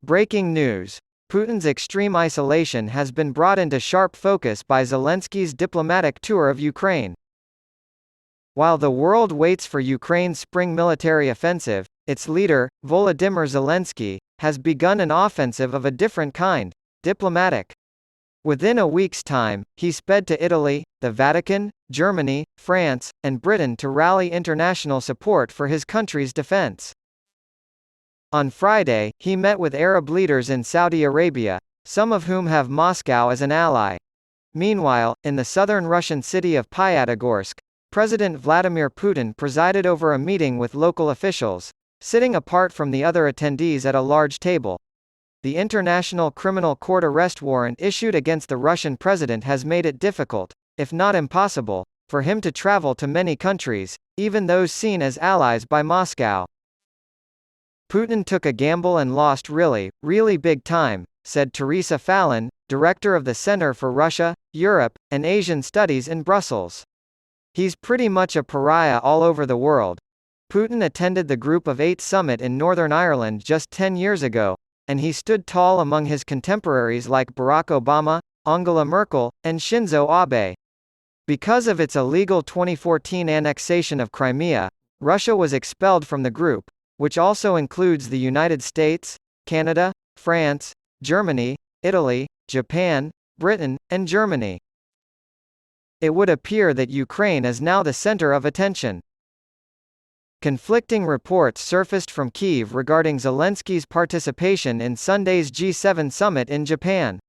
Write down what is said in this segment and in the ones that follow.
Breaking news. Putin's extreme isolation has been brought into sharp focus by Zelenskyy's diplomatic tour of Ukraine. While the world waits for Ukraine's spring military offensive, its leader, Volodymyr Zelenskyy, has begun an offensive of a different kind, diplomatic. Within a week's time, he sped to Italy, the Vatican, Germany, France, and Britain to rally international support for his country's defense. On Friday, he met with Arab leaders in Saudi Arabia, some of whom have Moscow as an ally. Meanwhile, in the southern Russian city of Pyatigorsk, President Vladimir Putin presided over a meeting with local officials, sitting apart from the other attendees at a large table. The International Criminal Court arrest warrant issued against the Russian president has made it difficult, if not impossible, for him to travel to many countries, even those seen as allies by Moscow. Putin took a gamble and lost really big time, said Teresa Fallon, director of the Center for Russia, Europe, and Asian Studies in Brussels. He's pretty much a pariah all over the world. Putin attended the Group of Eight summit in Northern Ireland just 10 years ago, and he stood tall among his contemporaries like Barack Obama, Angela Merkel, and Shinzo Abe. Because of its illegal 2014 annexation of Crimea, Russia was expelled from the group, which also includes the United States, Canada, France, Germany, Italy, Japan, Britain, and Germany. It would appear that Ukraine is now the center of attention. Conflicting reports surfaced from Kyiv regarding Zelenskyy's participation in Sunday's G7 summit in Japan.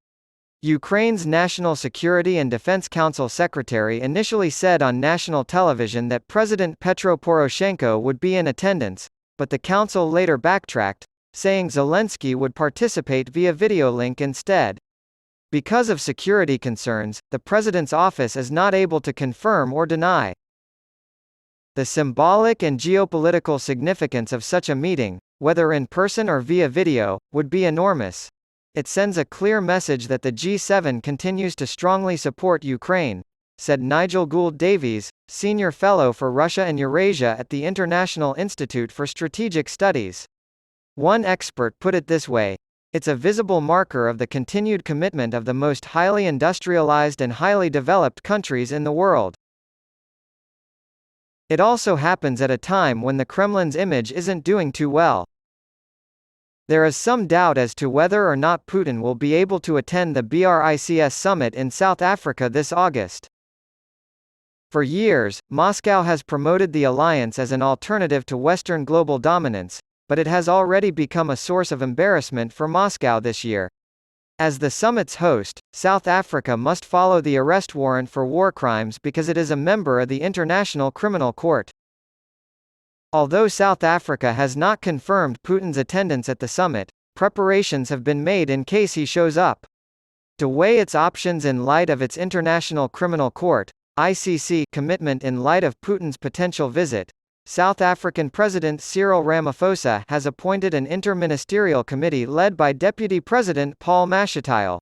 Ukraine's National Security and Defense Council secretary initially said on national television that President Petro Poroshenko would be in attendance, but the council later backtracked, saying Zelenskyy would participate via video link instead. Because of security concerns, the president's office is not able to confirm or deny. The symbolic and geopolitical significance of such a meeting, whether in person or via video, would be enormous. It sends a clear message that the G7 continues to strongly support Ukraine, said Nigel Gould-Davies, senior fellow for Russia and Eurasia at the International Institute for Strategic Studies. One expert put it this way: "It's a visible marker of the continued commitment of the most highly industrialized and highly developed countries in the world." It also happens at a time when the Kremlin's image isn't doing too well. There is some doubt as to whether or not Putin will be able to attend the BRICS summit in South Africa this August. For years, Moscow has promoted the alliance as an alternative to Western global dominance, but it has already become a source of embarrassment for Moscow this year. As the summit's host, South Africa must follow the arrest warrant for war crimes because it is a member of the International Criminal Court. Although South Africa has not confirmed Putin's attendance at the summit, preparations have been made in case he shows up. To weigh its options in light of its International Criminal Court (ICC) commitment in light of Putin's potential visit, South African President Cyril Ramaphosa has appointed an inter-ministerial committee led by Deputy President Paul Mashatile.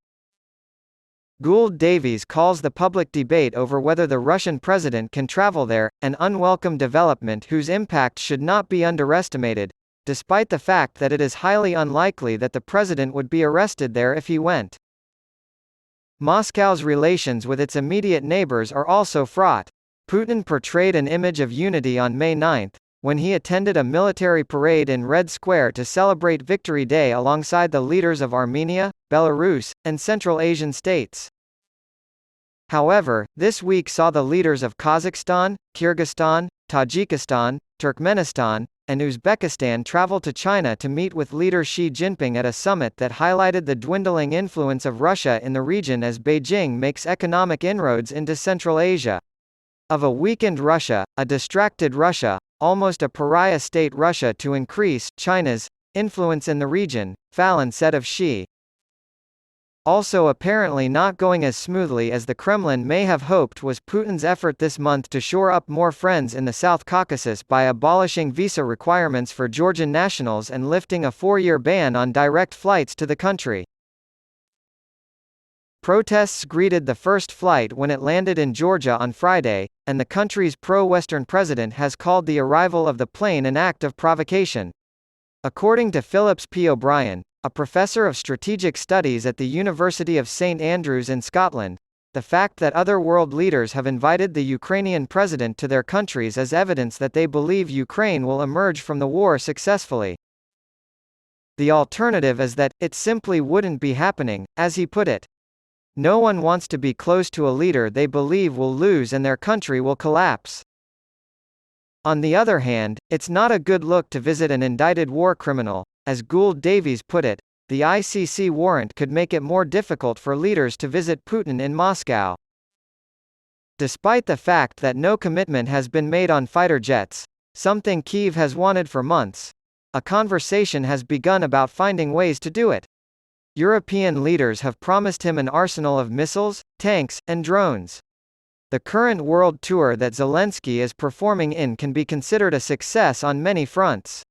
Gould-Davies calls the public debate over whether the Russian president can travel there an unwelcome development whose impact should not be underestimated, despite the fact that it is highly unlikely that the president would be arrested there if he went. Moscow's relations with its immediate neighbors are also fraught. Putin portrayed an image of unity on May 9, when he attended a military parade in Red Square to celebrate Victory Day alongside the leaders of Armenia, Belarus, and Central Asian states. However, this week saw the leaders of Kazakhstan, Kyrgyzstan, Tajikistan, Turkmenistan, and Uzbekistan travel to China to meet with leader Xi Jinping at a summit that highlighted the dwindling influence of Russia in the region as Beijing makes economic inroads into Central Asia. Of a weakened Russia, a distracted Russia, almost a pariah state Russia to increase China's influence in the region, Fallon said of Xi. Also apparently not going as smoothly as the Kremlin may have hoped was Putin's effort this month to shore up more friends in the South Caucasus by abolishing visa requirements for Georgian nationals and lifting a 4-year ban on direct flights to the country. Protests greeted the first flight when it landed in Georgia on Friday, and the country's pro-Western president has called the arrival of the plane an act of provocation. According to Phillips P. O'Brien, a professor of strategic studies at the University of St Andrews in Scotland. The fact that other world leaders have invited the Ukrainian president to their countries is evidence that they believe Ukraine will emerge from the war successfully. The alternative is that, it simply wouldn't be happening, as he put it. No one wants to be close to a leader they believe will lose and their country will collapse. On the other hand, it's not a good look to visit an indicted war criminal. As Gould Davies put it, the ICC warrant could make it more difficult for leaders to visit Putin in Moscow. Despite the fact that no commitment has been made on fighter jets, something Kyiv has wanted for months, a conversation has begun about finding ways to do it. European leaders have promised him an arsenal of missiles, tanks, and drones. The current world tour that Zelenskyy is performing in can be considered a success on many fronts.